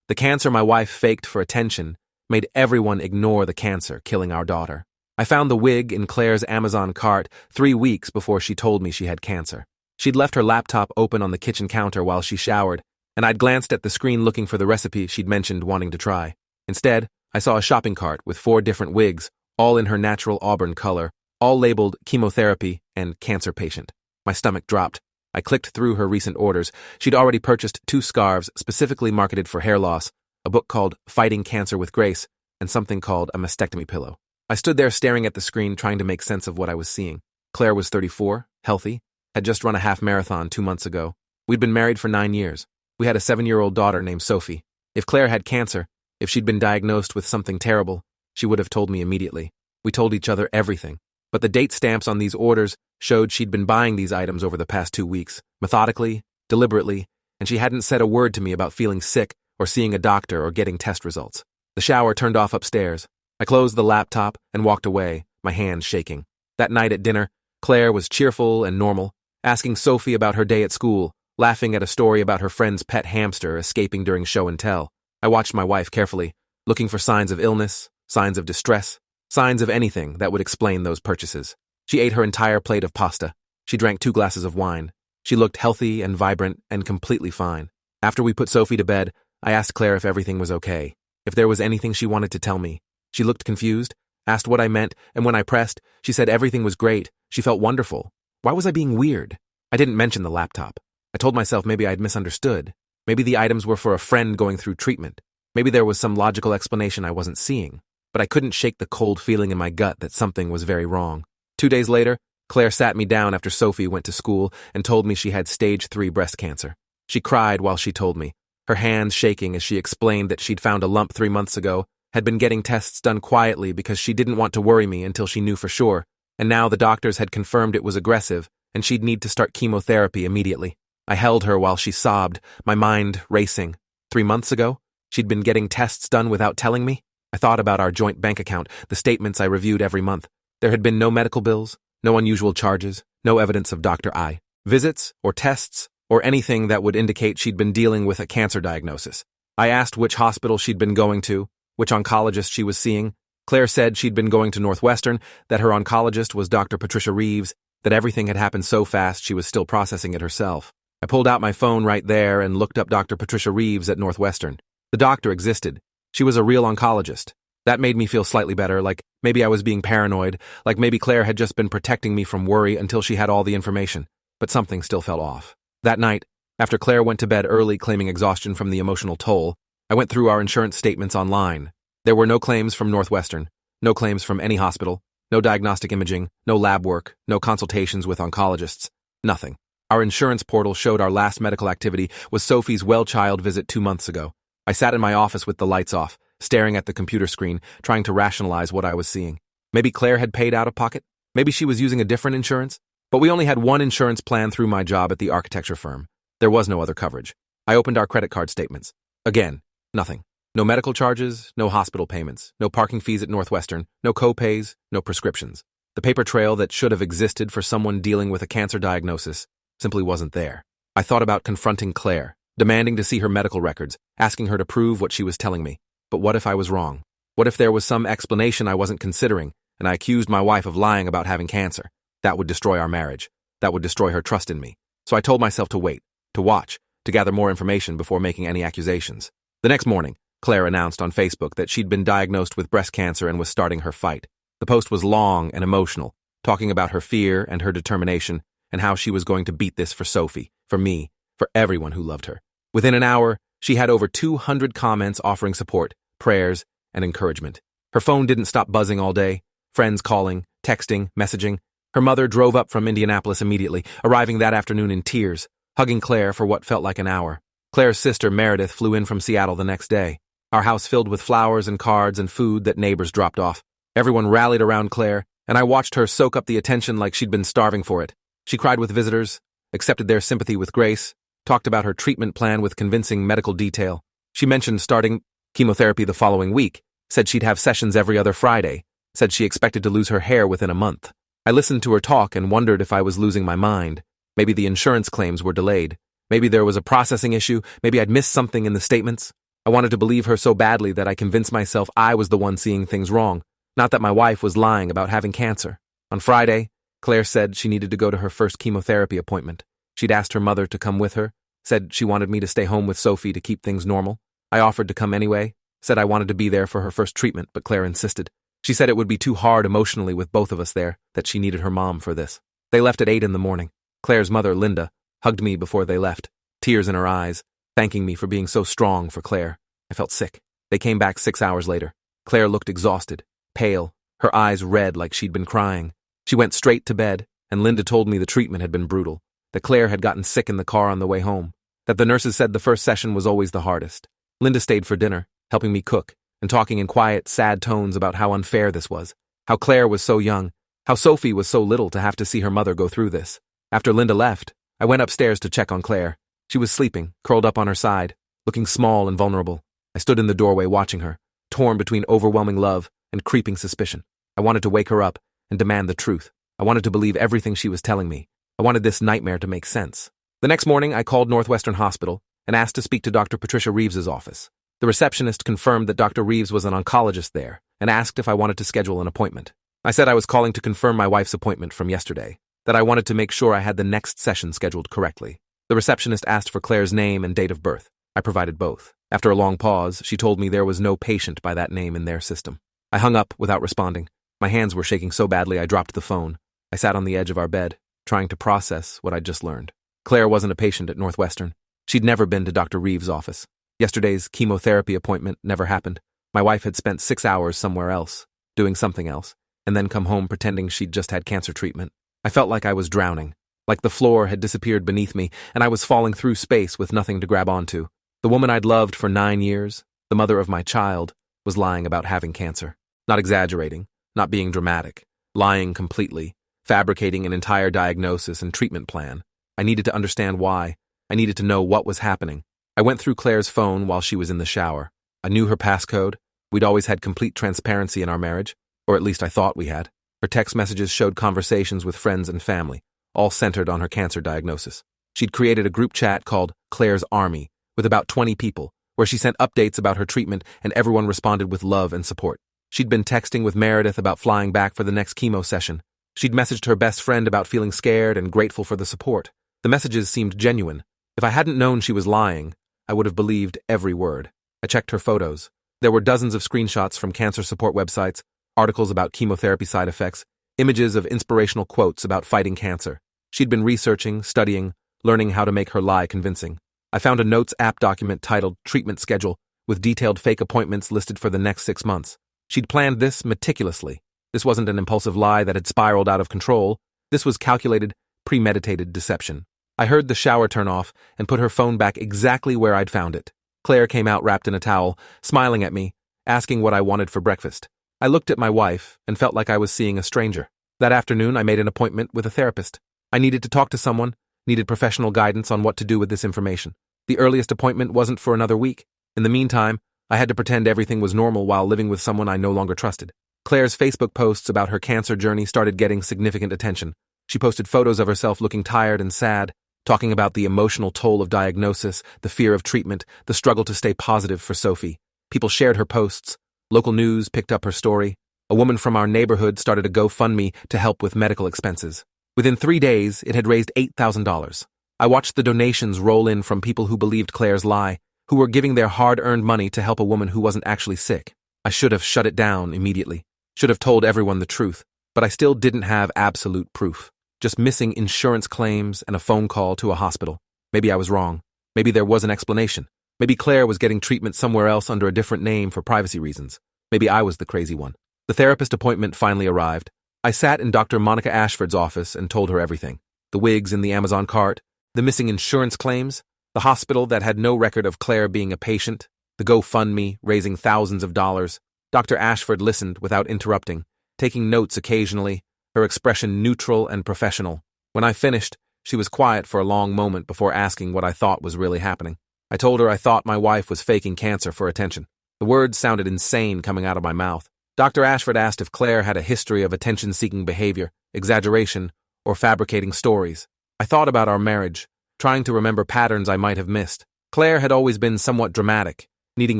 The cancer my wife faked for attention made everyone ignore the cancer killing our daughter. I found the wig in Claire's Amazon cart 3 weeks before she told me she had cancer. She'd left her laptop open on the kitchen counter while she showered, and I'd glanced at the screen looking for the recipe she'd mentioned wanting to try. Instead, I saw a shopping cart with 4 different wigs, all in her natural auburn color, all labeled chemotherapy and cancer patient. My stomach dropped. I clicked through her recent orders. She'd already purchased 2 scarves specifically marketed for hair loss, a book called Fighting Cancer with Grace, and something called a mastectomy pillow. I stood there staring at the screen trying to make sense of what I was seeing. Claire was 34, healthy, had just run a half marathon 2 months ago. We'd been married for 9 years. We had a 7-year-old daughter named Sophie. If Claire had cancer, if she'd been diagnosed with something terrible, she would have told me immediately. We told each other everything. But the date stamps on these orders showed she'd been buying these items over the past 2 weeks, methodically, deliberately, and she hadn't said a word to me about feeling sick or seeing a doctor or getting test results. The shower turned off upstairs. I closed the laptop and walked away, my hands shaking. That night at dinner, Claire was cheerful and normal, asking Sophie about her day at school, laughing at a story about her friend's pet hamster escaping during show and tell. I watched my wife carefully, looking for signs of illness, signs of distress, signs of anything that would explain those purchases. She ate her entire plate of pasta. She drank 2 glasses of wine. She looked healthy and vibrant and completely fine. After we put Sophie to bed, I asked Claire if everything was okay, if there was anything she wanted to tell me. She looked confused, asked what I meant, and when I pressed, she said everything was great. She felt wonderful. Why was I being weird? I didn't mention the laptop. I told myself maybe I'd misunderstood. Maybe the items were for a friend going through treatment. Maybe there was some logical explanation I wasn't seeing. But I couldn't shake the cold feeling in my gut that something was very wrong. 2 days later, Claire sat me down after Sophie went to school and told me she had stage 3 breast cancer. She cried while she told me, her hands shaking as she explained that she'd found a lump 3 months ago, had been getting tests done quietly because she didn't want to worry me until she knew for sure, and now the doctors had confirmed it was aggressive and she'd need to start chemotherapy immediately. I held her while she sobbed, my mind racing. 3 months ago, she'd been getting tests done without telling me? I thought about our joint bank account, the statements I reviewed every month. There had been no medical bills, no unusual charges, no evidence of Dr. I. visits or tests or anything that would indicate she'd been dealing with a cancer diagnosis. I asked which hospital she'd been going to, which oncologist she was seeing. Claire said she'd been going to Northwestern, that her oncologist was Dr. Patricia Reeves, that everything had happened so fast she was still processing it herself. I pulled out my phone right there and looked up Dr. Patricia Reeves at Northwestern. The doctor existed. She was a real oncologist. That made me feel slightly better, like maybe I was being paranoid, like maybe Claire had just been protecting me from worry until she had all the information. But something still felt off. That night, after Claire went to bed early claiming exhaustion from the emotional toll, I went through our insurance statements online. There were no claims from Northwestern, no claims from any hospital, no diagnostic imaging, no lab work, no consultations with oncologists, nothing. Our insurance portal showed our last medical activity was Sophie's well-child visit 2 months ago. I sat in my office with the lights off, staring at the computer screen, trying to rationalize what I was seeing. Maybe Claire had paid out of pocket? Maybe she was using a different insurance? But we only had one insurance plan through my job at the architecture firm. There was no other coverage. I opened our credit card statements. Again, nothing. No medical charges, no hospital payments, no parking fees at Northwestern, no co-pays, no prescriptions. The paper trail that should have existed for someone dealing with a cancer diagnosis simply wasn't there. I thought about confronting Claire, demanding to see her medical records, asking her to prove what she was telling me. But what if I was wrong? What if there was some explanation I wasn't considering, and I accused my wife of lying about having cancer? That would destroy our marriage. That would destroy her trust in me. So I told myself to wait, to watch, to gather more information before making any accusations. The next morning, Claire announced on Facebook that she'd been diagnosed with breast cancer and was starting her fight. The post was long and emotional, talking about her fear and her determination and how she was going to beat this for Sophie, for me, for everyone who loved her. Within an hour, she had over 200 comments offering support, prayers, and encouragement. Her phone didn't stop buzzing all day, friends calling, texting, messaging. Her mother drove up from Indianapolis immediately, arriving that afternoon in tears, hugging Claire for what felt like an hour. Claire's sister Meredith flew in from Seattle the next day, our house filled with flowers and cards and food that neighbors dropped off. Everyone rallied around Claire, and I watched her soak up the attention like she'd been starving for it. She cried with visitors, accepted their sympathy with grace, talked about her treatment plan with convincing medical detail. She mentioned starting chemotherapy the following week, said she'd have sessions every other Friday, said she expected to lose her hair within a month. I listened to her talk and wondered if I was losing my mind. Maybe the insurance claims were delayed. Maybe there was a processing issue. Maybe I'd missed something in the statements. I wanted to believe her so badly that I convinced myself I was the one seeing things wrong, not that my wife was lying about having cancer. On Friday, Claire said she needed to go to her first chemotherapy appointment. She'd asked her mother to come with her, said she wanted me to stay home with Sophie to keep things normal. I offered to come anyway, said I wanted to be there for her first treatment, but Claire insisted. She said it would be too hard emotionally with both of us there, that she needed her mom for this. They left at 8 in the morning. Claire's mother, Linda, hugged me before they left, tears in her eyes, thanking me for being so strong for Claire. I felt sick. They came back 6 hours later. Claire looked exhausted, pale, her eyes red like she'd been crying. She went straight to bed, and Linda told me the treatment had been brutal, that Claire had gotten sick in the car on the way home, that the nurses said the first session was always the hardest. Linda stayed for dinner, helping me cook, and talking in quiet, sad tones about how unfair this was, how Claire was so young, how Sophie was so little to have to see her mother go through this. After Linda left, I went upstairs to check on Claire. She was sleeping, curled up on her side, looking small and vulnerable. I stood in the doorway watching her, torn between overwhelming love and creeping suspicion. I wanted to wake her up and demand the truth. I wanted to believe everything she was telling me. I wanted this nightmare to make sense. The next morning, I called Northwestern Hospital and asked to speak to Dr. Patricia Reeves's office. The receptionist confirmed that Dr. Reeves was an oncologist there and asked if I wanted to schedule an appointment. I said I was calling to confirm my wife's appointment from yesterday, that I wanted to make sure I had the next session scheduled correctly. The receptionist asked for Claire's name and date of birth. I provided both. After a long pause, she told me there was no patient by that name in their system. I hung up without responding. My hands were shaking so badly I dropped the phone. I sat on the edge of our bed, trying to process what I'd just learned. Claire wasn't a patient at Northwestern. She'd never been to Dr. Reeves' office. Yesterday's chemotherapy appointment never happened. My wife had spent 6 hours somewhere else, doing something else, and then come home pretending she'd just had cancer treatment. I felt like I was drowning, like the floor had disappeared beneath me, and I was falling through space with nothing to grab onto. The woman I'd loved for 9 years, the mother of my child, was lying about having cancer. Not exaggerating, not being dramatic, lying completely, fabricating an entire diagnosis and treatment plan. I needed to understand why. I needed to know what was happening. I went through Claire's phone while she was in the shower. I knew her passcode. We'd always had complete transparency in our marriage, or at least I thought we had. Her text messages showed conversations with friends and family, all centered on her cancer diagnosis. She'd created a group chat called Claire's Army, with about 20 people, where she sent updates about her treatment and everyone responded with love and support. She'd been texting with Meredith about flying back for the next chemo session. She'd messaged her best friend about feeling scared and grateful for the support. The messages seemed genuine. If I hadn't known she was lying, I would have believed every word. I checked her photos. There were dozens of screenshots from cancer support websites, articles about chemotherapy side effects, images of inspirational quotes about fighting cancer. She'd been researching, studying, learning how to make her lie convincing. I found a Notes app document titled Treatment Schedule with detailed fake appointments listed for the next 6 months. She'd planned this meticulously. This wasn't an impulsive lie that had spiraled out of control. This was calculated, premeditated deception. I heard the shower turn off and put her phone back exactly where I'd found it. Claire came out wrapped in a towel, smiling at me, asking what I wanted for breakfast. I looked at my wife and felt like I was seeing a stranger. That afternoon, I made an appointment with a therapist. I needed to talk to someone, needed professional guidance on what to do with this information. The earliest appointment wasn't for another week. In the meantime, I had to pretend everything was normal while living with someone I no longer trusted. Claire's Facebook posts about her cancer journey started getting significant attention. She posted photos of herself looking tired and sad, talking about the emotional toll of diagnosis, the fear of treatment, the struggle to stay positive for Sophie. People shared her posts. Local news picked up her story. A woman from our neighborhood started a GoFundMe to help with medical expenses. Within 3 days, it had raised $8,000. I watched the donations roll in from people who believed Claire's lie, who were giving their hard-earned money to help a woman who wasn't actually sick. I should have shut it down immediately, should have told everyone the truth, but I still didn't have absolute proof. Just missing insurance claims and a phone call to a hospital. Maybe I was wrong. Maybe there was an explanation. Maybe Claire was getting treatment somewhere else under a different name for privacy reasons. Maybe I was the crazy one. The therapist appointment finally arrived. I sat in Dr. Monica Ashford's office and told her everything. The wigs in the Amazon cart, the missing insurance claims, the hospital that had no record of Claire being a patient, the GoFundMe raising thousands of dollars. Dr. Ashford listened without interrupting, taking notes occasionally, her expression neutral and professional. When I finished, she was quiet for a long moment before asking what I thought was really happening. I told her I thought my wife was faking cancer for attention. The words sounded insane coming out of my mouth. Dr. Ashford asked if Claire had a history of attention-seeking behavior, exaggeration, or fabricating stories. I thought about our marriage, trying to remember patterns I might have missed. Claire had always been somewhat dramatic, needing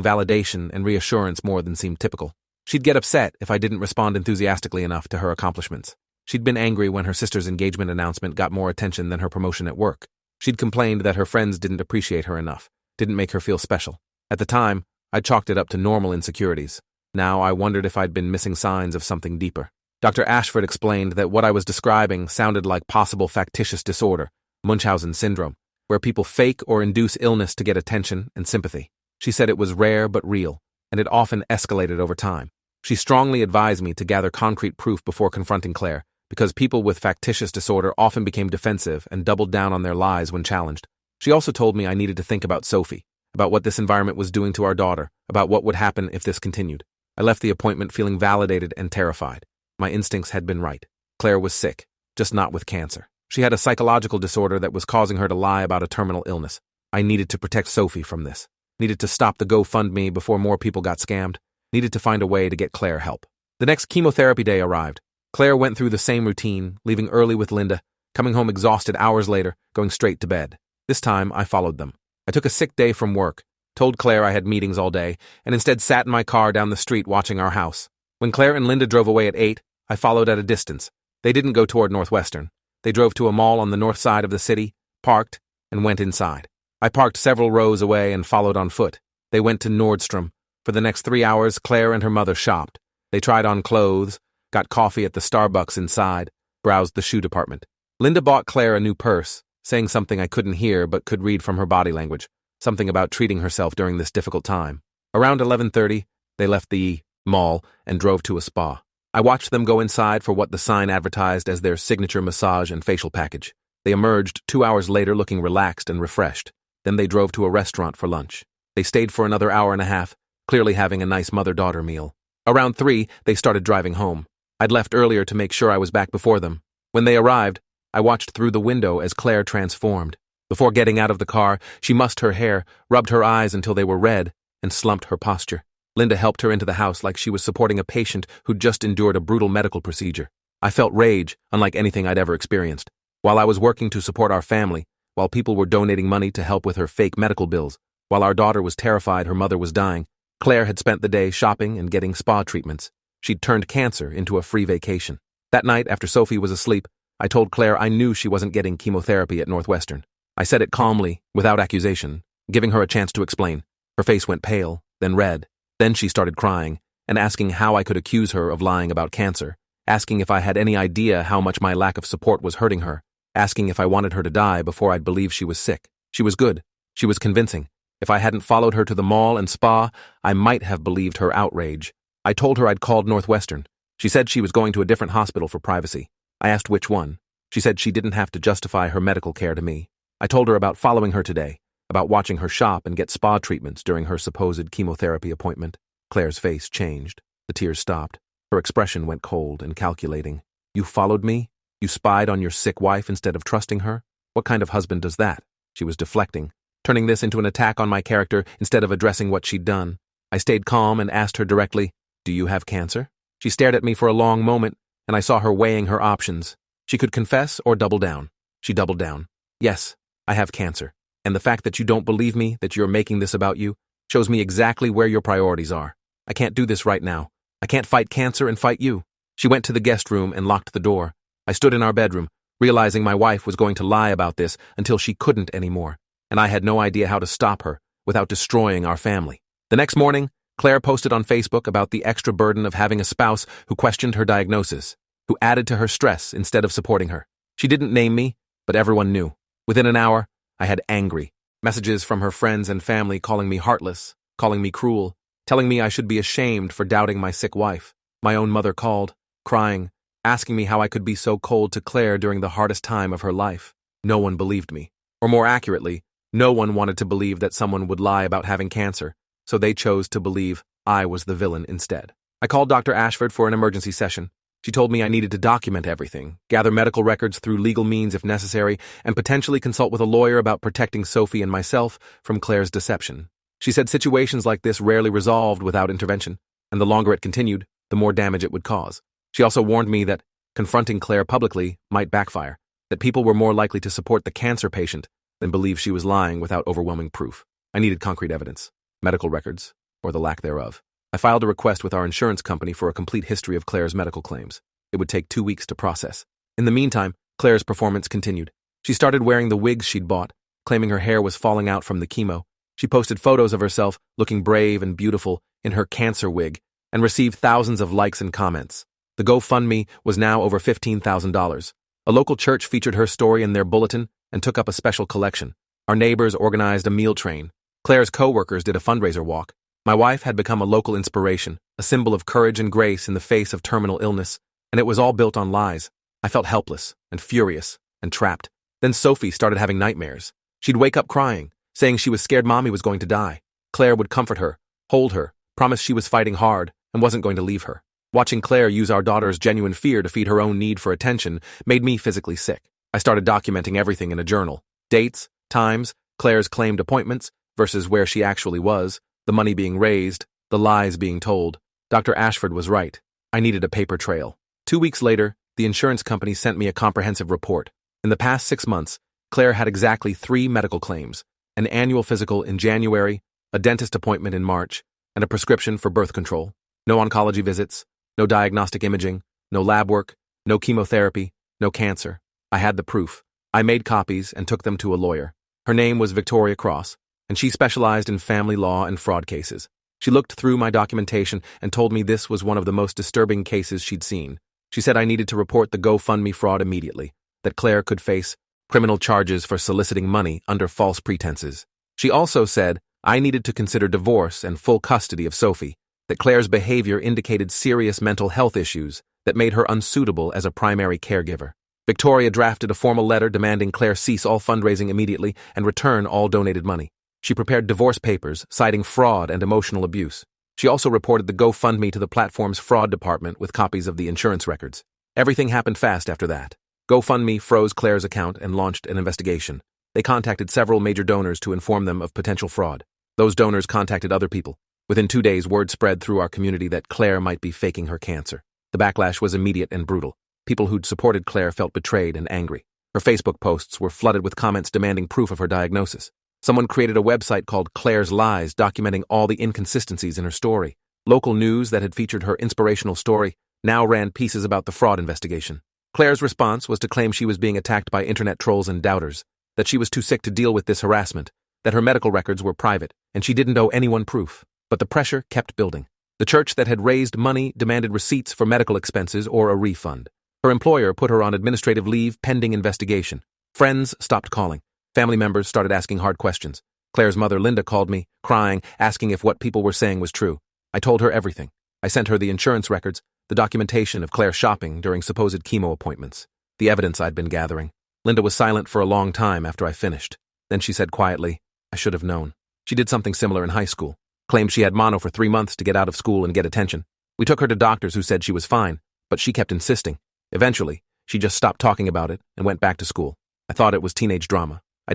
validation and reassurance more than seemed typical. She'd get upset if I didn't respond enthusiastically enough to her accomplishments. She'd been angry when her sister's engagement announcement got more attention than her promotion at work. She'd complained that her friends didn't appreciate her enough, didn't make her feel special. At the time, I chalked it up to normal insecurities. Now I wondered if I'd been missing signs of something deeper. Dr. Ashford explained that what I was describing sounded like possible factitious disorder, Munchausen syndrome, where people fake or induce illness to get attention and sympathy. She said it was rare but real, and it often escalated over time. She strongly advised me to gather concrete proof before confronting Clare, because people with factitious disorder often became defensive and doubled down on their lies when challenged. She also told me I needed to think about Sophie, about what this environment was doing to our daughter, about what would happen if this continued. I left the appointment feeling validated and terrified. My instincts had been right. Clare was sick, just not with cancer. She had a psychological disorder that was causing her to lie about a terminal illness. I needed to protect Sophie from this. Needed to stop the GoFundMe before more people got scammed. Needed to find a way to get Clare help. The next chemotherapy day arrived. Clare went through the same routine, leaving early with Linda, coming home exhausted hours later, going straight to bed. This time, I followed them. I took a sick day from work, told Clare I had meetings all day, and instead sat in my car down the street watching our house. When Clare and Linda drove away at 8, I followed at a distance. They didn't go toward Northwestern. They drove to a mall on the north side of the city, parked, and went inside. I parked several rows away and followed on foot. They went to Nordstrom. For the next 3 hours, Clare and her mother shopped. They tried on clothes, got coffee at the Starbucks inside, browsed the shoe department. Linda bought Clare a new purse, saying something I couldn't hear but could read from her body language, something about treating herself during this difficult time. Around 11:30, they left the mall and drove to a spa. I watched them go inside for what the sign advertised as their signature massage and facial package. They emerged 2 hours later looking relaxed and refreshed. Then they drove to a restaurant for lunch. They stayed for another hour and a half, clearly having a nice mother-daughter meal. Around 3, they started driving home. I'd left earlier to make sure I was back before them. When they arrived, I watched through the window as Clare transformed. Before getting out of the car, she mussed her hair, rubbed her eyes until they were red, and slumped her posture. Linda helped her into the house like she was supporting a patient who'd just endured a brutal medical procedure. I felt rage, unlike anything I'd ever experienced. While I was working to support our family, while people were donating money to help with her fake medical bills, while our daughter was terrified her mother was dying, Clare had spent the day shopping and getting spa treatments. She'd turned cancer into a free vacation. That night, after Sophie was asleep, I told Clare I knew she wasn't getting chemotherapy at Northwestern. I said it calmly, without accusation, giving her a chance to explain. Her face went pale, then red. Then she started crying, and asking how I could accuse her of lying about cancer, asking if I had any idea how much my lack of support was hurting her, asking if I wanted her to die before I'd believe she was sick. She was good. She was convincing. If I hadn't followed her to the mall and spa, I might have believed her outrage. I told her I'd called Northwestern. She said she was going to a different hospital for privacy. I asked which one. She said she didn't have to justify her medical care to me. I told her about following her today, about watching her shop and get spa treatments during her supposed chemotherapy appointment. Clare's face changed. The tears stopped. Her expression went cold and calculating. You followed me? You spied on your sick wife instead of trusting her? What kind of husband does that? She was deflecting, turning this into an attack on my character instead of addressing what she'd done. I stayed calm and asked her directly, "Do you have cancer?" She stared at me for a long moment, and I saw her weighing her options. She could confess or double down. She doubled down. "Yes, I have cancer. And the fact that you don't believe me, that you're making this about you, shows me exactly where your priorities are. I can't do this right now. I can't fight cancer and fight you." She went to the guest room and locked the door. I stood in our bedroom, realizing my wife was going to lie about this until she couldn't anymore, and I had no idea how to stop her without destroying our family. The next morning, Clare posted on Facebook about the extra burden of having a spouse who questioned her diagnosis, who added to her stress instead of supporting her. She didn't name me, but everyone knew. Within an hour, I had angry messages from her friends and family calling me heartless, calling me cruel, telling me I should be ashamed for doubting my sick wife. My own mother called, crying, asking me how I could be so cold to Clare during the hardest time of her life. No one believed me. Or more accurately, no one wanted to believe that someone would lie about having cancer, so they chose to believe I was the villain instead. I called Dr. Ashford for an emergency session. She told me I needed to document everything, gather medical records through legal means if necessary, and potentially consult with a lawyer about protecting Sophie and myself from Clare's deception. She said situations like this rarely resolved without intervention, and the longer it continued, the more damage it would cause. She also warned me that confronting Clare publicly might backfire, that people were more likely to support the cancer patient than believe she was lying without overwhelming proof. I needed concrete evidence. medical records, or the lack thereof. I filed a request with our insurance company for a complete history of Claire's medical claims. It would take 2 weeks to process. In the meantime, Claire's performance continued. She started wearing the wigs she'd bought, claiming her hair was falling out from the chemo. She posted photos of herself looking brave and beautiful in her cancer wig and received thousands of likes and comments. The GoFundMe was now over $15,000. A local church featured her story in their bulletin and took up a special collection. Our neighbors organized a meal train. Claire's co-workers did a fundraiser walk. My wife had become a local inspiration, a symbol of courage and grace in the face of terminal illness, and it was all built on lies. I felt helpless and furious and trapped. Then Sophie started having nightmares. She'd wake up crying, saying she was scared Mommy was going to die. Claire would comfort her, hold her, promise she was fighting hard and wasn't going to leave her. Watching Claire use our daughter's genuine fear to feed her own need for attention made me physically sick. I started documenting everything in a journal. Dates, times, Claire's claimed appointments versus where she actually was, the money being raised, the lies being told. Dr. Ashford was right. I needed a paper trail. 2 weeks later, the insurance company sent me a comprehensive report. In the past 6 months, Claire had exactly 3 medical claims, an annual physical in January, a dentist appointment in March, and a prescription for birth control. No oncology visits, no diagnostic imaging, no lab work, no chemotherapy, no cancer. I had the proof. I made copies and took them to a lawyer. Her name was Victoria Cross, and she specialized in family law and fraud cases. She looked through my documentation and told me this was one of the most disturbing cases she'd seen. She said I needed to report the GoFundMe fraud immediately, that Claire could face criminal charges for soliciting money under false pretenses. She also said I needed to consider divorce and full custody of Sophie, that Claire's behavior indicated serious mental health issues that made her unsuitable as a primary caregiver. Victoria drafted a formal letter demanding Claire cease all fundraising immediately and return all donated money. She prepared divorce papers citing fraud and emotional abuse. She also reported the GoFundMe to the platform's fraud department with copies of the insurance records. Everything happened fast after that. GoFundMe froze Claire's account and launched an investigation. They contacted several major donors to inform them of potential fraud. Those donors contacted other people. Within 2 days, word spread through our community that Claire might be faking her cancer. The backlash was immediate and brutal. People who'd supported Claire felt betrayed and angry. Her Facebook posts were flooded with comments demanding proof of her diagnosis. Someone created a website called Claire's Lies, documenting all the inconsistencies in her story. Local news that had featured her inspirational story now ran pieces about the fraud investigation. Claire's response was to claim she was being attacked by internet trolls and doubters, that she was too sick to deal with this harassment, that her medical records were private, and she didn't owe anyone proof. But the pressure kept building. The church that had raised money demanded receipts for medical expenses or a refund. Her employer put her on administrative leave pending investigation. Friends stopped calling. Family members started asking hard questions. Claire's mother, Linda, called me, crying, asking if what people were saying was true. I told her everything. I sent her the insurance records, the documentation of Claire shopping during supposed chemo appointments, the evidence I'd been gathering. Linda was silent for a long time after I finished. Then she said quietly, I should have known. She did something similar in high school. Claimed she had mono for 3 months to get out of school and get attention. We took her to doctors who said she was fine, but she kept insisting. Eventually, she just stopped talking about it and went back to school. I thought it was teenage drama. I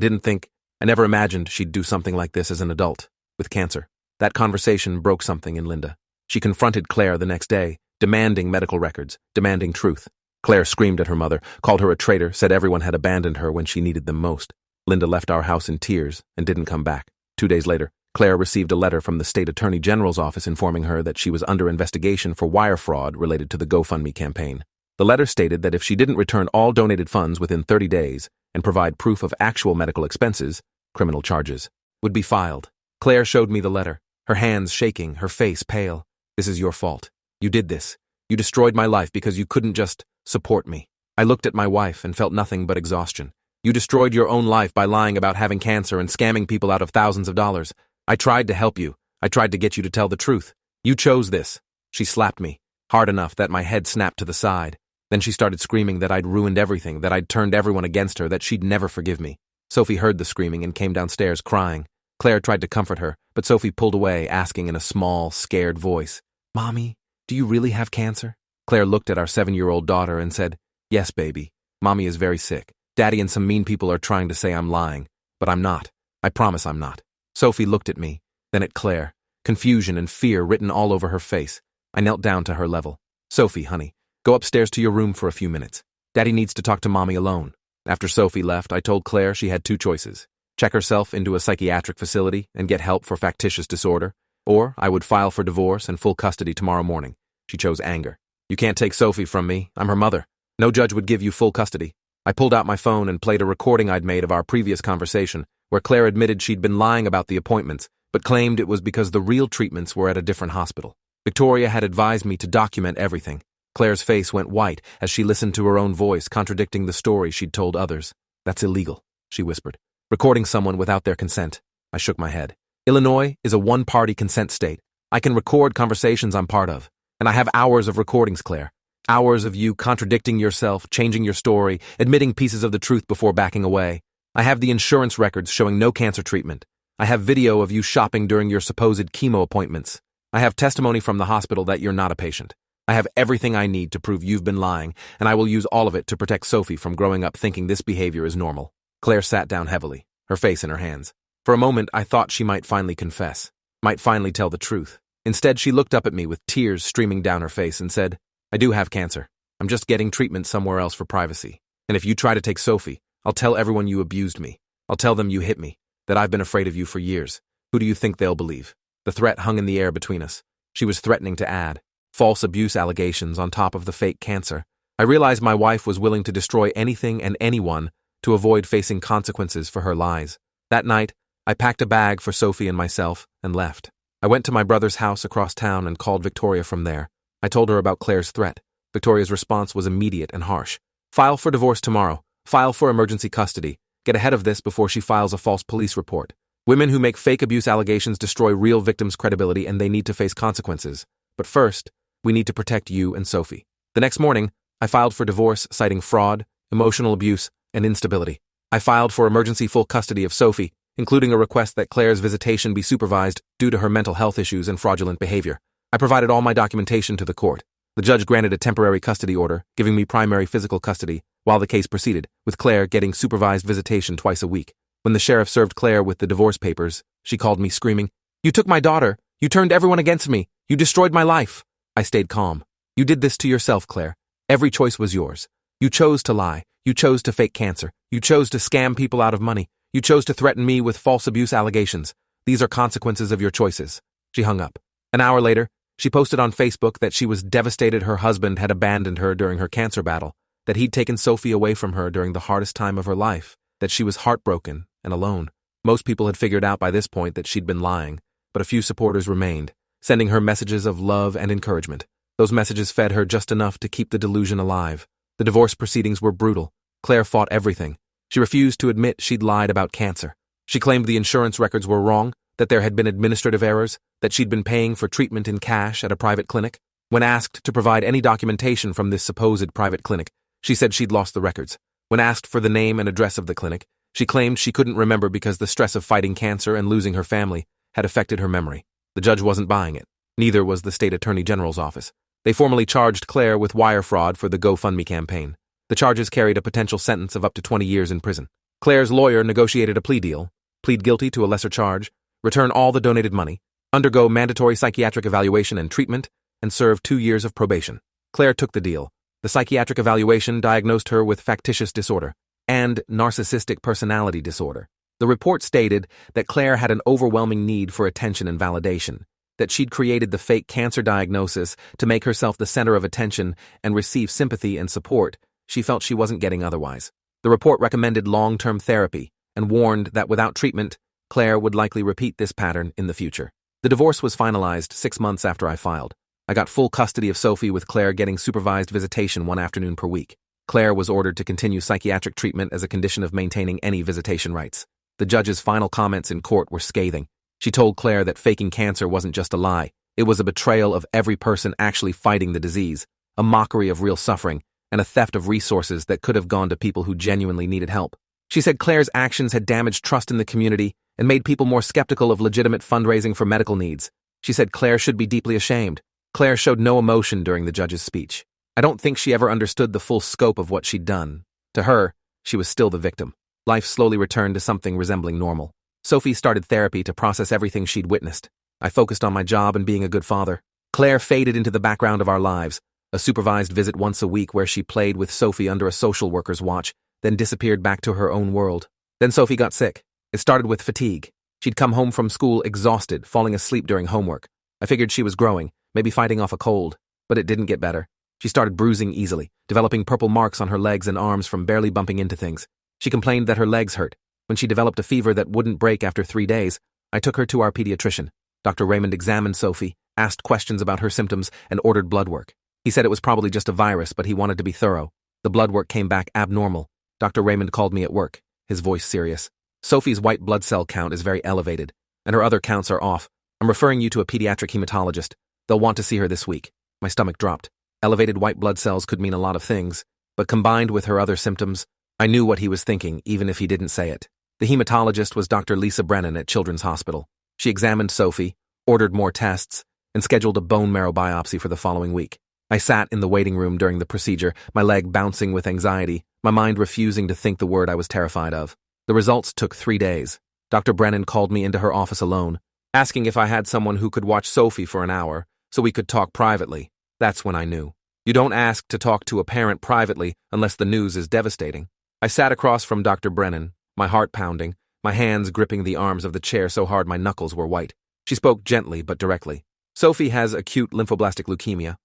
never imagined she'd do something like this as an adult, with cancer. That conversation broke something in Linda. She confronted Claire the next day, demanding medical records, demanding truth. Claire screamed at her mother, called her a traitor, said everyone had abandoned her when she needed them most. Linda left our house in tears and didn't come back. 2 days later, Claire received a letter from the state attorney general's office informing her that she was under investigation for wire fraud related to the GoFundMe campaign. The letter stated that if she didn't return all donated funds within 30 days and provide proof of actual medical expenses, criminal charges would be filed. Claire showed me the letter, her hands shaking, her face pale. This is your fault. You did this. You destroyed my life because you couldn't just support me. I looked at my wife and felt nothing but exhaustion. You destroyed your own life by lying about having cancer and scamming people out of thousands of dollars. I tried to help you. I tried to get you to tell the truth. You chose this. She slapped me, hard enough that my head snapped to the side. Then she started screaming that I'd ruined everything, that I'd turned everyone against her, that she'd never forgive me. Sophie heard the screaming and came downstairs crying. Claire tried to comfort her, but Sophie pulled away, asking in a small, scared voice, Mommy, do you really have cancer? Claire looked at our 7-year-old daughter and said, Yes, baby. Mommy is very sick. Daddy and some mean people are trying to say I'm lying, but I'm not. I promise I'm not. Sophie looked at me, then at Claire, confusion and fear written all over her face. I knelt down to her level. Sophie, honey, go upstairs to your room for a few minutes. Daddy needs to talk to Mommy alone. After Sophie left, I told Claire she had 2 choices. check herself into a psychiatric facility and get help for factitious disorder, or I would file for divorce and full custody tomorrow morning. She chose anger. You can't take Sophie from me. I'm her mother. No judge would give you full custody. I pulled out my phone and played a recording I'd made of our previous conversation, where Claire admitted she'd been lying about the appointments, but claimed it was because the real treatments were at a different hospital. Victoria had advised me to document everything. Claire's face went white as she listened to her own voice contradicting the story she'd told others. That's illegal, she whispered. Recording someone without their consent. I shook my head. Illinois is a one-party consent state. I can record conversations I'm part of. And I have hours of recordings, Claire. Hours of you contradicting yourself, changing your story, admitting pieces of the truth before backing away. I have the insurance records showing no cancer treatment. I have video of you shopping during your supposed chemo appointments. I have testimony from the hospital that you're not a patient. I have everything I need to prove you've been lying, and I will use all of it to protect Sophie from growing up thinking this behavior is normal. Claire sat down heavily, her face in her hands. For a moment, I thought she might finally confess, might finally tell the truth. Instead, she looked up at me with tears streaming down her face and said, I do have cancer. I'm just getting treatment somewhere else for privacy. And if you try to take Sophie, I'll tell everyone you abused me. I'll tell them you hit me, that I've been afraid of you for years. Who do you think they'll believe? The threat hung in the air between us. She was threatening to add false abuse allegations on top of the fake cancer. I realized my wife was willing to destroy anything and anyone to avoid facing consequences for her lies. That night, I packed a bag for Sophie and myself and left. I went to my brother's house across town and called Victoria from there. I told her about Claire's threat. Victoria's response was immediate and harsh. File for divorce tomorrow. File for emergency custody. Get ahead of this before she files a false police report. Women who make fake abuse allegations destroy real victims' credibility and they need to face consequences. But first, we need to protect you and Sophie. The next morning, I filed for divorce citing fraud, emotional abuse, and instability. I filed for emergency full custody of Sophie, including a request that Claire's visitation be supervised due to her mental health issues and fraudulent behavior. I provided all my documentation to the court. The judge granted a temporary custody order, giving me primary physical custody, while the case proceeded, with Claire getting supervised visitation twice a week. When the sheriff served Claire with the divorce papers, she called me screaming, You took my daughter! You turned everyone against me! You destroyed my life! I stayed calm. You did this to yourself, Claire. Every choice was yours. You chose to lie. You chose to fake cancer. You chose to scam people out of money. You chose to threaten me with false abuse allegations. These are consequences of your choices. She hung up. An hour later, she posted on Facebook that she was devastated her husband had abandoned her during her cancer battle, that he'd taken Sophie away from her during the hardest time of her life, that she was heartbroken and alone. Most people had figured out by this point that she'd been lying, but a few supporters remained, sending her messages of love and encouragement. Those messages fed her just enough to keep the delusion alive. The divorce proceedings were brutal. Claire fought everything. She refused to admit she'd lied about cancer. She claimed the insurance records were wrong, that there had been administrative errors, that she'd been paying for treatment in cash at a private clinic. When asked to provide any documentation from this supposed private clinic, she said she'd lost the records. When asked for the name and address of the clinic, she claimed she couldn't remember because the stress of fighting cancer and losing her family had affected her memory. The judge wasn't buying it. Neither was the state attorney general's office. They formally charged Claire with wire fraud for the GoFundMe campaign. The charges carried a potential sentence of up to 20 years in prison. Claire's lawyer negotiated a plea deal, plead guilty to a lesser charge, return all the donated money, undergo mandatory psychiatric evaluation and treatment, and serve 2 years of probation. Claire took the deal. The psychiatric evaluation diagnosed her with factitious disorder and narcissistic personality disorder. The report stated that Claire had an overwhelming need for attention and validation, that she'd created the fake cancer diagnosis to make herself the center of attention and receive sympathy and support she felt she wasn't getting otherwise. The report recommended long-term therapy and warned that without treatment, Claire would likely repeat this pattern in the future. The divorce was finalized 6 months after I filed. I got full custody of Sophie with Claire getting supervised visitation 1 afternoon per week. Claire was ordered to continue psychiatric treatment as a condition of maintaining any visitation rights. The judge's final comments in court were scathing. She told Claire that faking cancer wasn't just a lie. It was a betrayal of every person actually fighting the disease, a mockery of real suffering, and a theft of resources that could have gone to people who genuinely needed help. She said Claire's actions had damaged trust in the community and made people more skeptical of legitimate fundraising for medical needs. She said Claire should be deeply ashamed. Claire showed no emotion during the judge's speech. I don't think she ever understood the full scope of what she'd done. To her, she was still the victim. Life slowly returned to something resembling normal. Sophie started therapy to process everything she'd witnessed. I focused on my job and being a good father. Claire faded into the background of our lives, a supervised visit once a week where she played with Sophie under a social worker's watch, then disappeared back to her own world. Then Sophie got sick. It started with fatigue. She'd come home from school exhausted, falling asleep during homework. I figured she was growing, maybe fighting off a cold, but it didn't get better. She started bruising easily, developing purple marks on her legs and arms from barely bumping into things. She complained that her legs hurt. When she developed a fever that wouldn't break after 3 days, I took her to our pediatrician. Dr. Raymond examined Sophie, asked questions about her symptoms, and ordered blood work. He said it was probably just a virus, but he wanted to be thorough. The blood work came back abnormal. Dr. Raymond called me at work, his voice serious. Sophie's white blood cell count is very elevated, and her other counts are off. I'm referring you to a pediatric hematologist. They'll want to see her this week. My stomach dropped. Elevated white blood cells could mean a lot of things, but combined with her other symptoms, I knew what he was thinking, even if he didn't say it. The hematologist was Dr. Lisa Brennan at Children's Hospital. She examined Sophie, ordered more tests, and scheduled a bone marrow biopsy for the following week. I sat in the waiting room during the procedure, my leg bouncing with anxiety, my mind refusing to think the word I was terrified of. The results took 3 days. Dr. Brennan called me into her office alone, asking if I had someone who could watch Sophie for an hour so we could talk privately. That's when I knew. You don't ask to talk to a parent privately unless the news is devastating. I sat across from Dr. Brennan, my heart pounding, my hands gripping the arms of the chair so hard my knuckles were white. She spoke gently but directly. Sophie has acute lymphoblastic leukemia,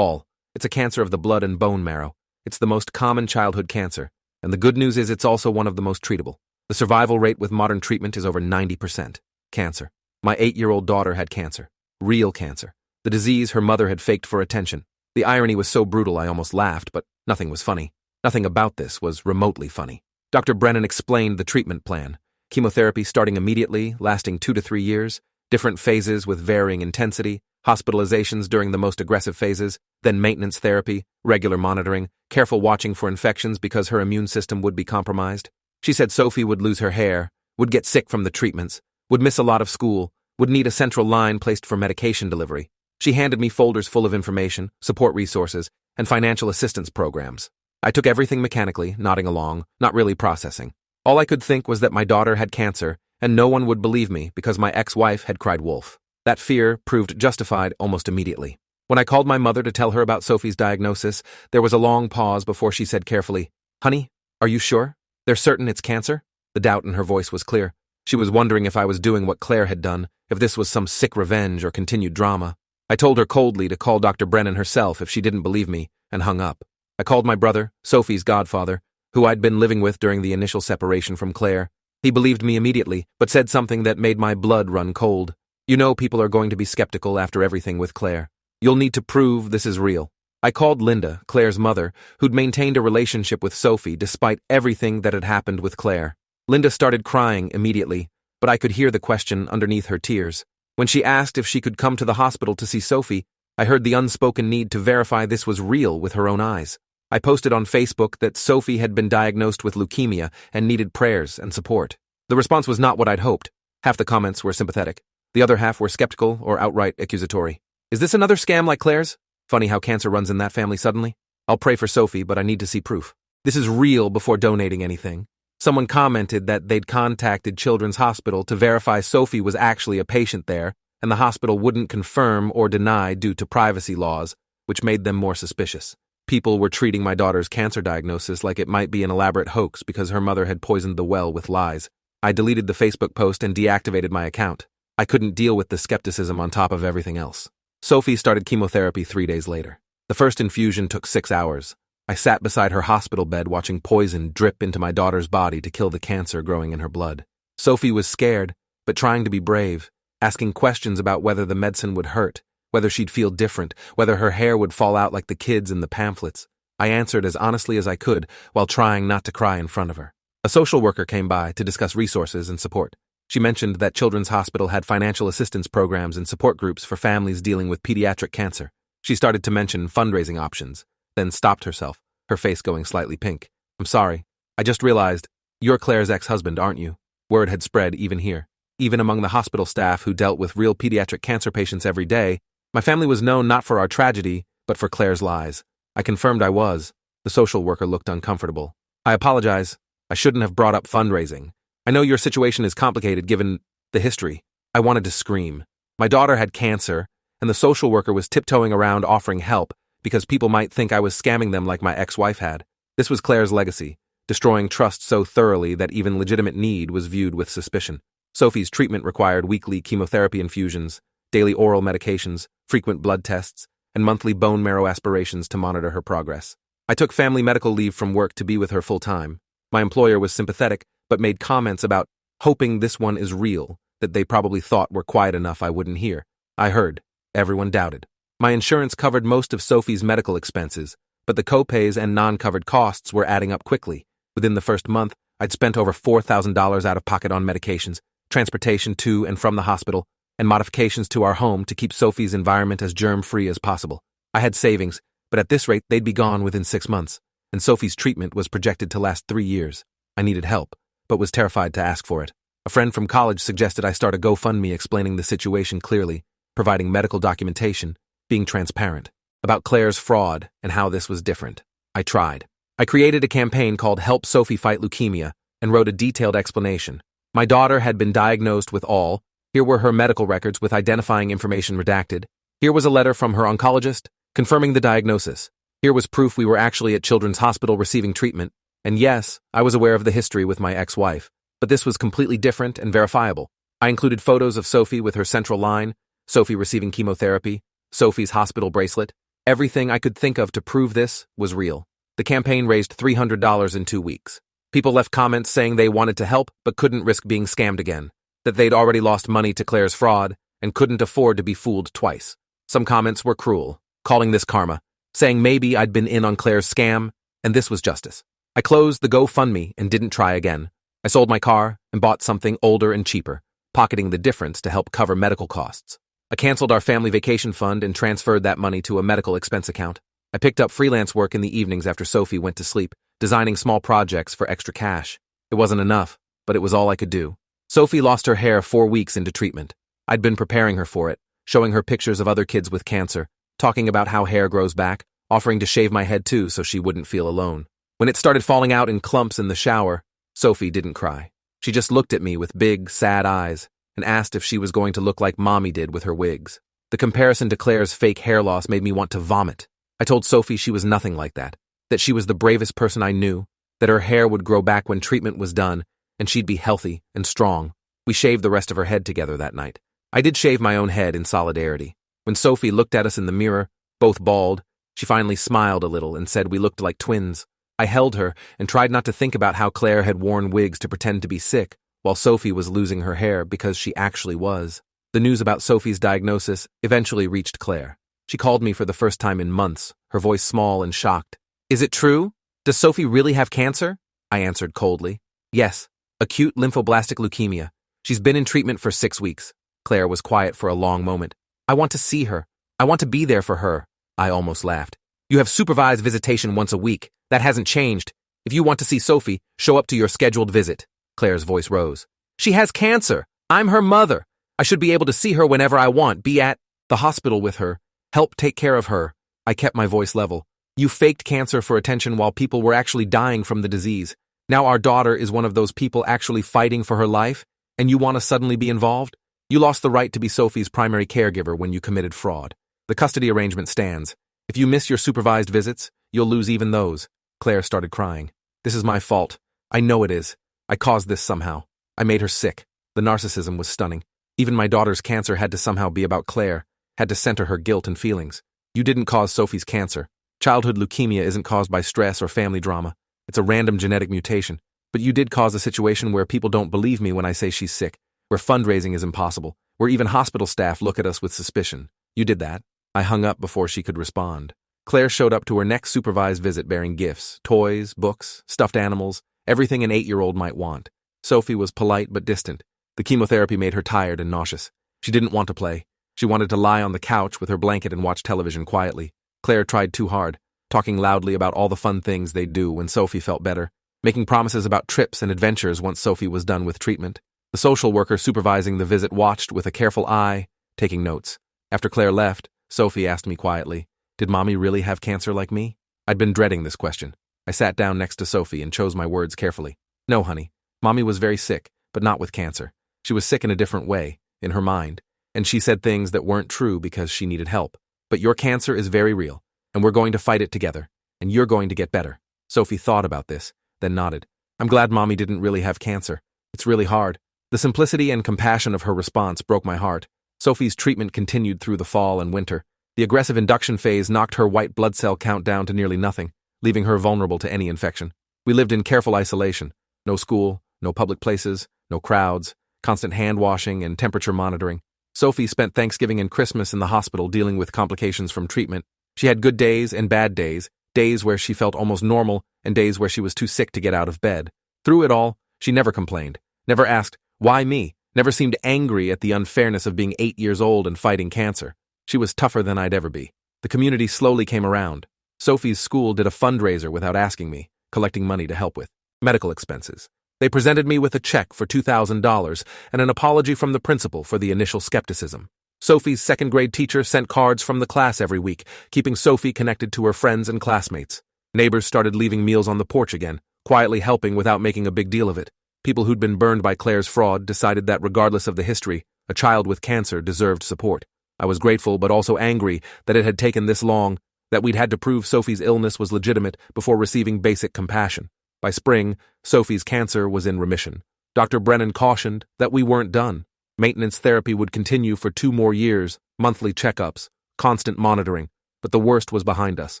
It's a cancer of the blood and bone marrow. It's the most common childhood cancer, and the good news is it's also one of the most treatable. The survival rate with modern treatment is over 90%. Cancer. My 8-year-old daughter had cancer. Real cancer. The disease her mother had faked for attention. The irony was so brutal I almost laughed, but nothing was funny. Nothing about this was remotely funny. Dr. Brennan explained the treatment plan. Chemotherapy starting immediately, lasting 2 to 3 years, different phases with varying intensity, hospitalizations during the most aggressive phases, then maintenance therapy, regular monitoring, careful watching for infections because her immune system would be compromised. She said Sophie would lose her hair, would get sick from the treatments, would miss a lot of school, would need a central line placed for medication delivery. She handed me folders full of information, support resources, and financial assistance programs. I took everything mechanically, nodding along, not really processing. All I could think was that my daughter had cancer, and no one would believe me because my ex-wife had cried wolf. That fear proved justified almost immediately. When I called my mother to tell her about Sophie's diagnosis, there was a long pause before she said carefully, "Honey, are you sure? They're certain it's cancer?" The doubt in her voice was clear. She was wondering if I was doing what Claire had done, if this was some sick revenge or continued drama. I told her coldly to call Dr. Brennan herself if she didn't believe me, and hung up. I called my brother, Sophie's godfather, who I'd been living with during the initial separation from Claire. He believed me immediately, but said something that made my blood run cold. "You know people are going to be skeptical after everything with Claire. You'll need to prove this is real." I called Linda, Claire's mother, who'd maintained a relationship with Sophie despite everything that had happened with Claire. Linda started crying immediately, but I could hear the question underneath her tears. When she asked if she could come to the hospital to see Sophie, I heard the unspoken need to verify this was real with her own eyes. I posted on Facebook that Sophie had been diagnosed with leukemia and needed prayers and support. The response was not what I'd hoped. Half the comments were sympathetic. The other half were skeptical or outright accusatory. "Is this another scam like Claire's? Funny how cancer runs in that family suddenly. I'll pray for Sophie, but I need to see proof. This is real before donating anything." Someone commented that they'd contacted Children's Hospital to verify Sophie was actually a patient there, and the hospital wouldn't confirm or deny due to privacy laws, which made them more suspicious. People were treating my daughter's cancer diagnosis like it might be an elaborate hoax because her mother had poisoned the well with lies. I deleted the Facebook post and deactivated my account. I couldn't deal with the skepticism on top of everything else. Sophie started chemotherapy 3 days later. The first infusion took 6 hours. I sat beside her hospital bed watching poison drip into my daughter's body to kill the cancer growing in her blood. Sophie was scared, but trying to be brave, asking questions about whether the medicine would hurt, whether she'd feel different, whether her hair would fall out like the kids in the pamphlets. I answered as honestly as I could while trying not to cry in front of her. A social worker came by to discuss resources and support. She mentioned that Children's Hospital had financial assistance programs and support groups for families dealing with pediatric cancer. She started to mention fundraising options, then stopped herself, her face going slightly pink. "I'm sorry. I just realized, you're Claire's ex-husband, aren't you?" Word had spread even here. Even among the hospital staff who dealt with real pediatric cancer patients every day, my family was known not for our tragedy, but for Claire's lies. I confirmed I was. The social worker looked uncomfortable. "I apologize. I shouldn't have brought up fundraising. I know your situation is complicated given the history." I wanted to scream. My daughter had cancer, and the social worker was tiptoeing around offering help because people might think I was scamming them like my ex-wife had. This was Claire's legacy, destroying trust so thoroughly that even legitimate need was viewed with suspicion. Sophie's treatment required weekly chemotherapy infusions, daily oral medications, frequent blood tests, and monthly bone marrow aspirations to monitor her progress. I took family medical leave from work to be with her full-time. My employer was sympathetic, but made comments about hoping this one is real, that they probably thought were quiet enough I wouldn't hear. I heard. Everyone doubted. My insurance covered most of Sophie's medical expenses, but the co-pays and non-covered costs were adding up quickly. Within the first month, I'd spent over $4,000 out of pocket on medications, transportation to and from the hospital, and modifications to our home to keep Sophie's environment as germ-free as possible. I had savings, but at this rate they'd be gone within 6 months, and Sophie's treatment was projected to last 3 years. I needed help, but was terrified to ask for it. A friend from college suggested I start a GoFundMe explaining the situation clearly, providing medical documentation, being transparent, about Claire's fraud and how this was different. I tried. I created a campaign called Help Sophie Fight Leukemia and wrote a detailed explanation. My daughter had been diagnosed with all. Here were her medical records with identifying information redacted. Here was a letter from her oncologist confirming the diagnosis. Here was proof we were actually at Children's Hospital receiving treatment. And yes, I was aware of the history with my ex-wife, but this was completely different and verifiable. I included photos of Sophie with her central line, Sophie receiving chemotherapy, Sophie's hospital bracelet. Everything I could think of to prove this was real. The campaign raised $300 in 2 weeks. People left comments saying they wanted to help but couldn't risk being scammed again, that they'd already lost money to Claire's fraud and couldn't afford to be fooled twice. Some comments were cruel, calling this karma, saying maybe I'd been in on Claire's scam and this was justice. I closed the GoFundMe and didn't try again. I sold my car and bought something older and cheaper, pocketing the difference to help cover medical costs. I canceled our family vacation fund and transferred that money to a medical expense account. I picked up freelance work in the evenings after Sophie went to sleep, designing small projects for extra cash. It wasn't enough, but it was all I could do. Sophie lost her hair 4 weeks into treatment. I'd been preparing her for it, showing her pictures of other kids with cancer, talking about how hair grows back, offering to shave my head too so she wouldn't feel alone. When it started falling out in clumps in the shower, Sophie didn't cry. She just looked at me with big, sad eyes and asked if she was going to look like Mommy did with her wigs. The comparison to Claire's fake hair loss made me want to vomit. I told Sophie she was nothing like that she was the bravest person I knew, that her hair would grow back when treatment was done, and she'd be healthy and strong. We shaved the rest of her head together that night. I did shave my own head in solidarity. When Sophie looked at us in the mirror, both bald, she finally smiled a little and said we looked like twins. I held her and tried not to think about how Claire had worn wigs to pretend to be sick, while Sophie was losing her hair because she actually was. The news about Sophie's diagnosis eventually reached Claire. She called me for the first time in months, her voice small and shocked. Is it true? Does Sophie really have cancer? I answered coldly. Yes, acute lymphoblastic leukemia. She's been in treatment for 6 weeks. Claire was quiet for a long moment. I want to see her. I want to be there for her. I almost laughed. You have supervised visitation once a week. That hasn't changed. If you want to see Sophie, show up to your scheduled visit. Claire's voice rose. She has cancer. I'm her mother. I should be able to see her whenever I want, be at the hospital with her, help take care of her. I kept my voice level. You faked cancer for attention while people were actually dying from the disease. Now our daughter is one of those people actually fighting for her life, and you want to suddenly be involved? You lost the right to be Sophie's primary caregiver when you committed fraud. The custody arrangement stands. If you miss your supervised visits, you'll lose even those. Claire started crying. This is my fault. I know it is. I caused this somehow. I made her sick. The narcissism was stunning. Even my daughter's cancer had to somehow be about Claire, had to center her guilt and feelings. You didn't cause Sophie's cancer. Childhood leukemia isn't caused by stress or family drama. It's a random genetic mutation. But you did cause a situation where people don't believe me when I say she's sick, where fundraising is impossible, where even hospital staff look at us with suspicion. You did that. I hung up before she could respond. Claire showed up to her next supervised visit bearing gifts, toys, books, stuffed animals, everything an 8-year-old might want. Sophie was polite but distant. The chemotherapy made her tired and nauseous. She didn't want to play. She wanted to lie on the couch with her blanket and watch television quietly. Claire tried too hard, talking loudly about all the fun things they'd do when Sophie felt better, making promises about trips and adventures once Sophie was done with treatment. The social worker supervising the visit watched with a careful eye, taking notes. After Claire left, Sophie asked me quietly, "Did Mommy really have cancer like me?" I'd been dreading this question. I sat down next to Sophie and chose my words carefully. "No, honey. Mommy was very sick, but not with cancer. She was sick in a different way, in her mind, and she said things that weren't true because she needed help. But your cancer is very real, and we're going to fight it together, and you're going to get better." Sophie thought about this, then nodded. I'm glad Mommy didn't really have cancer. It's really hard. The simplicity and compassion of her response broke my heart. Sophie's treatment continued through the fall and winter. The aggressive induction phase knocked her white blood cell count down to nearly nothing, leaving her vulnerable to any infection. We lived in careful isolation. No school, no public places, no crowds, constant hand washing and temperature monitoring. Sophie spent Thanksgiving and Christmas in the hospital dealing with complications from treatment. She had good days and bad days, days where she felt almost normal and days where she was too sick to get out of bed. Through it all, she never complained, never asked, "Why me?" Never seemed angry at the unfairness of being 8 years old and fighting cancer. She was tougher than I'd ever be. The community slowly came around. Sophie's school did a fundraiser without asking me, collecting money to help with medical expenses. They presented me with a check for $2,000 and an apology from the principal for the initial skepticism. Sophie's second-grade teacher sent cards from the class every week, keeping Sophie connected to her friends and classmates. Neighbors started leaving meals on the porch again, quietly helping without making a big deal of it. People who'd been burned by Claire's fraud decided that regardless of the history, a child with cancer deserved support. I was grateful but also angry that it had taken this long, that we'd had to prove Sophie's illness was legitimate before receiving basic compassion. By spring, Sophie's cancer was in remission. Dr. Brennan cautioned that we weren't done. Maintenance therapy would continue for 2 more years, monthly checkups, constant monitoring, but the worst was behind us.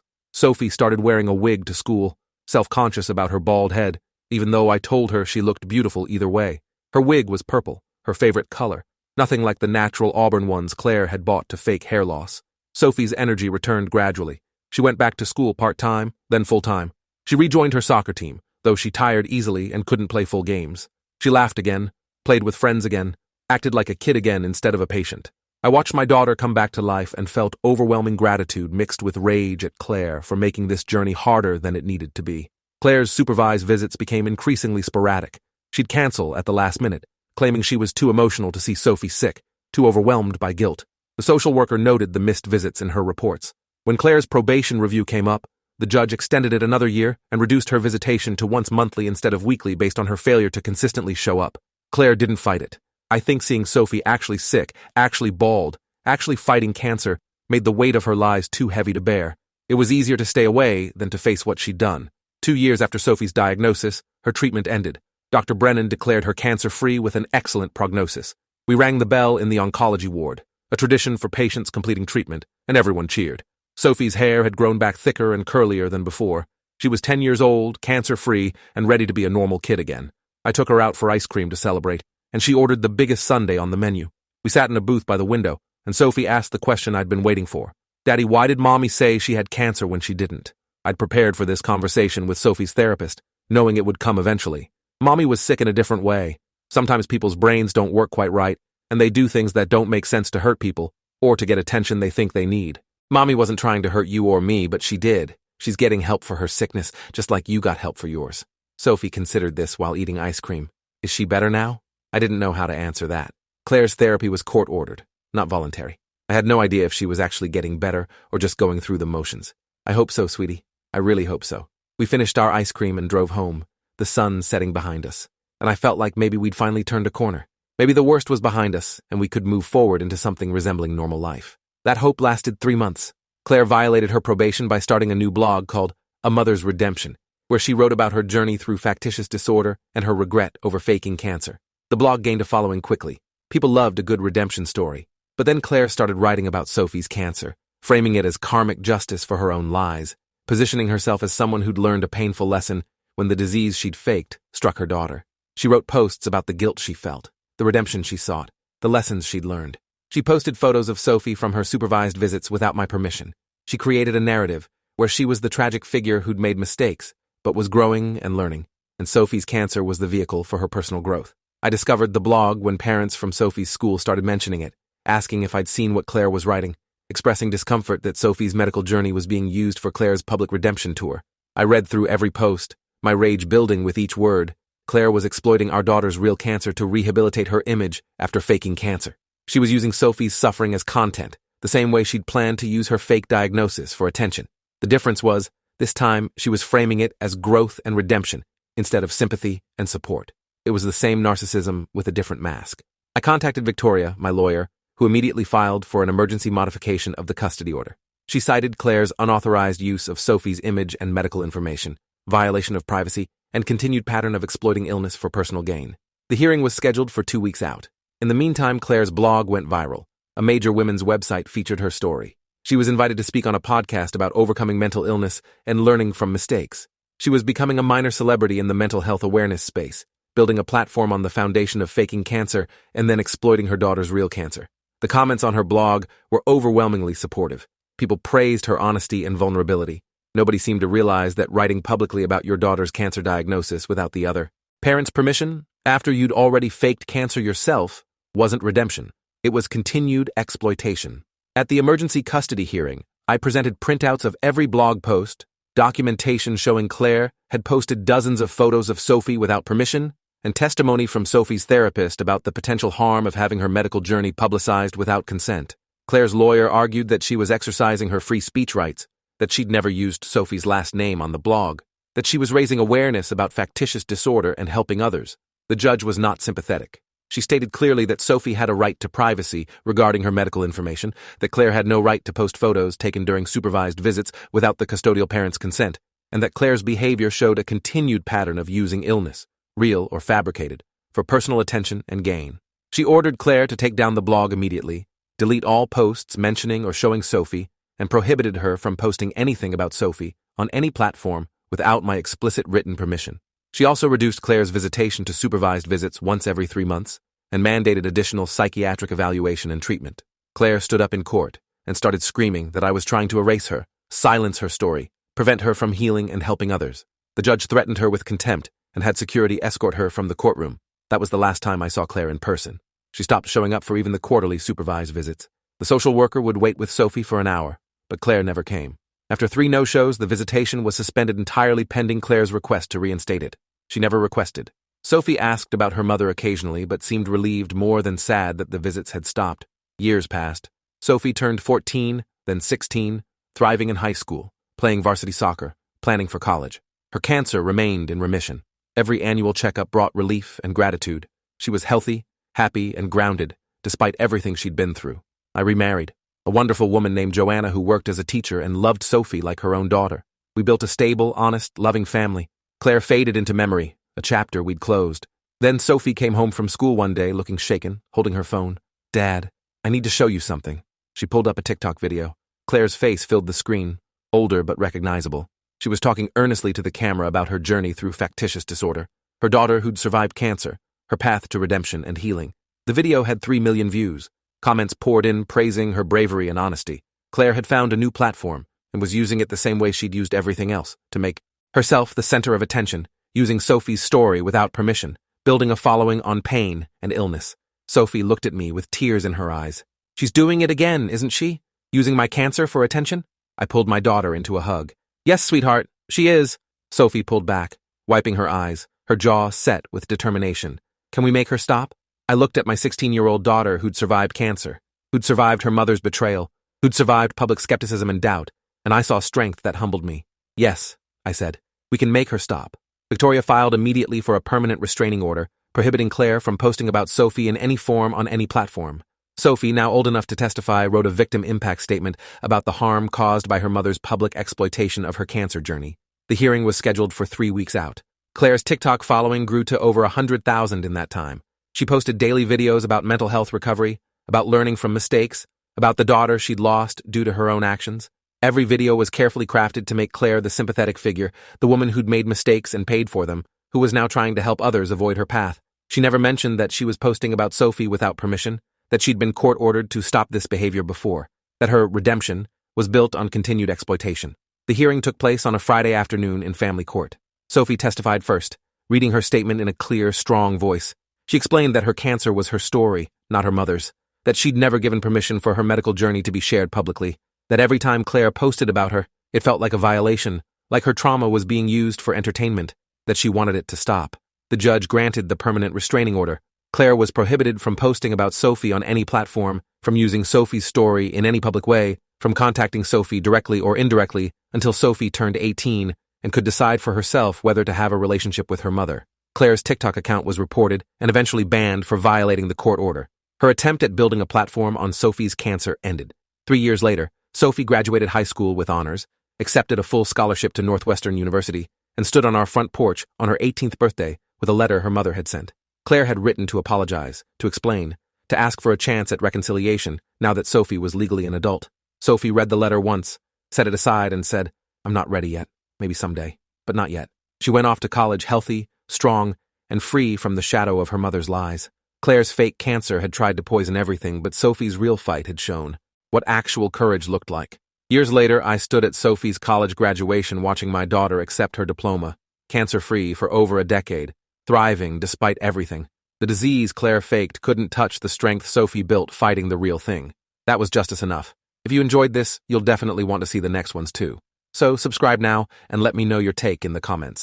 Sophie started wearing a wig to school, self-conscious about her bald head, even though I told her she looked beautiful either way. Her wig was purple, her favorite color, nothing like the natural auburn ones Claire had bought to fake hair loss. Sophie's energy returned gradually. She went back to school part-time, then full-time. She rejoined her soccer team, though she tired easily and couldn't play full games. She laughed again, played with friends again, acted like a kid again instead of a patient. I watched my daughter come back to life and felt overwhelming gratitude mixed with rage at Claire for making this journey harder than it needed to be. Claire's supervised visits became increasingly sporadic. She'd cancel at the last minute, claiming she was too emotional to see Sophie sick, too overwhelmed by guilt. The social worker noted the missed visits in her reports. When Claire's probation review came up, the judge extended it another year and reduced her visitation to once monthly instead of weekly based on her failure to consistently show up. Claire didn't fight it. I think seeing Sophie actually sick, actually bald, actually fighting cancer, made the weight of her lies too heavy to bear. It was easier to stay away than to face what she'd done. 2 years after Sophie's diagnosis, her treatment ended. Dr. Brennan declared her cancer-free with an excellent prognosis. We rang the bell in the oncology ward, a tradition for patients completing treatment, and everyone cheered. Sophie's hair had grown back thicker and curlier than before. She was 10 years old, cancer-free, and ready to be a normal kid again. I took her out for ice cream to celebrate, and she ordered the biggest sundae on the menu. We sat in a booth by the window, and Sophie asked the question I'd been waiting for. "Daddy, why did Mommy say she had cancer when she didn't?" I'd prepared for this conversation with Sophie's therapist, knowing it would come eventually. Mommy was sick in a different way. Sometimes people's brains don't work quite right, and they do things that don't make sense to hurt people, or to get attention they think they need. Mommy wasn't trying to hurt you or me, but she did. She's getting help for her sickness, just like you got help for yours. Sophie considered this while eating ice cream. Is she better now? I didn't know how to answer that. Claire's therapy was court-ordered, not voluntary. I had no idea if she was actually getting better or just going through the motions. I hope so, sweetie. I really hope so. We finished our ice cream and drove home, the sun setting behind us, and I felt like maybe we'd finally turned a corner. Maybe the worst was behind us, and we could move forward into something resembling normal life. That hope lasted 3 months. Claire violated her probation by starting a new blog called A Mother's Redemption, where she wrote about her journey through factitious disorder and her regret over faking cancer. The blog gained a following quickly. People loved a good redemption story. But then Claire started writing about Sophie's cancer, framing it as karmic justice for her own lies, positioning herself as someone who'd learned a painful lesson when the disease she'd faked struck her daughter. She wrote posts about the guilt she felt, the redemption she sought, the lessons she'd learned. She posted photos of Sophie from her supervised visits without my permission. She created a narrative where she was the tragic figure who'd made mistakes, but was growing and learning, and Sophie's cancer was the vehicle for her personal growth. I discovered the blog when parents from Sophie's school started mentioning it, asking if I'd seen what Claire was writing, expressing discomfort that Sophie's medical journey was being used for Claire's public redemption tour. I read through every post, my rage building with each word. Claire was exploiting our daughter's real cancer to rehabilitate her image after faking cancer. She was using Sophie's suffering as content, the same way she'd planned to use her fake diagnosis for attention. The difference was, this time she was framing it as growth and redemption instead of sympathy and support. It was the same narcissism with a different mask. I contacted Victoria, my lawyer, who immediately filed for an emergency modification of the custody order. She cited Claire's unauthorized use of Sophie's image and medical information, violation of privacy, and continued pattern of exploiting illness for personal gain. The hearing was scheduled for 2 weeks out. In the meantime, Clare's blog went viral. A major women's website featured her story. She was invited to speak on a podcast about overcoming mental illness and learning from mistakes. She was becoming a minor celebrity in the mental health awareness space, building a platform on the foundation of faking cancer and then exploiting her daughter's real cancer. The comments on her blog were overwhelmingly supportive. People praised her honesty and vulnerability. Nobody seemed to realize that writing publicly about your daughter's cancer diagnosis without the other parent's permission, after you'd already faked cancer yourself, wasn't redemption. It was continued exploitation. At the emergency custody hearing, I presented printouts of every blog post, documentation showing Clare had posted dozens of photos of Sophie without permission, and testimony from Sophie's therapist about the potential harm of having her medical journey publicized without consent. Clare's lawyer argued that she was exercising her free speech rights, that she'd never used Sophie's last name on the blog, that she was raising awareness about factitious disorder and helping others. The judge was not sympathetic. She stated clearly that Sophie had a right to privacy regarding her medical information, that Clare had no right to post photos taken during supervised visits without the custodial parent's consent, and that Clare's behavior showed a continued pattern of using illness, real or fabricated, for personal attention and gain. She ordered Clare to take down the blog immediately, delete all posts mentioning or showing Sophie, and prohibited her from posting anything about Sophie on any platform without my explicit written permission. She also reduced Clare's visitation to supervised visits once every 3 months and mandated additional psychiatric evaluation and treatment. Clare stood up in court and started screaming that I was trying to erase her, silence her story, prevent her from healing and helping others. The judge threatened her with contempt and had security escort her from the courtroom. That was the last time I saw Clare in person. She stopped showing up for even the quarterly supervised visits. The social worker would wait with Sophie for an hour, but Clare never came. After 3 no-shows, the visitation was suspended entirely pending Clare's request to reinstate it. She never requested. Sophie asked about her mother occasionally, but seemed relieved more than sad that the visits had stopped. Years passed. Sophie turned 14, then 16, thriving in high school, playing varsity soccer, planning for college. Her cancer remained in remission. Every annual checkup brought relief and gratitude. She was healthy, happy, and grounded, despite everything she'd been through. I remarried. A wonderful woman named Joanna who worked as a teacher and loved Sophie like her own daughter. We built a stable, honest, loving family. Clare faded into memory, a chapter we'd closed. Then Sophie came home from school one day looking shaken, holding her phone. "Dad, I need to show you something." She pulled up a TikTok video. Clare's face filled the screen, older but recognizable. She was talking earnestly to the camera about her journey through factitious disorder, her daughter who'd survived cancer, her path to redemption and healing. The video had 3 million views. Comments poured in praising her bravery and honesty. Clare had found a new platform and was using it the same way she'd used everything else, to make herself the center of attention, using Sophie's story without permission, building a following on pain and illness. Sophie looked at me with tears in her eyes. "She's doing it again, isn't she? Using my cancer for attention?" I pulled my daughter into a hug. "Yes, sweetheart, she is." Sophie pulled back, wiping her eyes, her jaw set with determination. "Can we make her stop?" I looked at my 16-year-old daughter who'd survived cancer, who'd survived her mother's betrayal, who'd survived public skepticism and doubt, and I saw strength that humbled me. "Yes," I said, "we can make her stop." Victoria filed immediately for a permanent restraining order, prohibiting Clare from posting about Sophie in any form on any platform. Sophie, now old enough to testify, wrote a victim impact statement about the harm caused by her mother's public exploitation of her cancer journey. The hearing was scheduled for 3 weeks out. Clare's TikTok following grew to over 100,000 in that time. She posted daily videos about mental health recovery, about learning from mistakes, about the daughter she'd lost due to her own actions. Every video was carefully crafted to make Clare the sympathetic figure, the woman who'd made mistakes and paid for them, who was now trying to help others avoid her path. She never mentioned that she was posting about Sophie without permission, that she'd been court-ordered to stop this behavior before, that her redemption was built on continued exploitation. The hearing took place on a Friday afternoon in family court. Sophie testified first, reading her statement in a clear, strong voice. She explained that her cancer was her story, not her mother's, that she'd never given permission for her medical journey to be shared publicly, that every time Clare posted about her, it felt like a violation, like her trauma was being used for entertainment, that she wanted it to stop. The judge granted the permanent restraining order. Clare was prohibited from posting about Sophie on any platform, from using Sophie's story in any public way, from contacting Sophie directly or indirectly until Sophie turned 18 and could decide for herself whether to have a relationship with her mother. Clare's TikTok account was reported and eventually banned for violating the court order. Her attempt at building a platform on Sophie's cancer ended. 3 years later, Sophie graduated high school with honors, accepted a full scholarship to Northwestern University, and stood on our front porch on her 18th birthday with a letter her mother had sent. Claire had written to apologize, to explain, to ask for a chance at reconciliation now that Sophie was legally an adult. Sophie read the letter once, set it aside, and said, "I'm not ready yet. Maybe someday, but not yet." She went off to college healthy, strong, and free from the shadow of her mother's lies. Claire's fake cancer had tried to poison everything, but Sophie's real fight had shown what actual courage looked like. Years later, I stood at Sophie's college graduation watching my daughter accept her diploma, cancer-free for over a decade, thriving despite everything. The disease Claire faked couldn't touch the strength Sophie built fighting the real thing. That was justice enough. If you enjoyed this, you'll definitely want to see the next ones too. So subscribe now and let me know your take in the comments.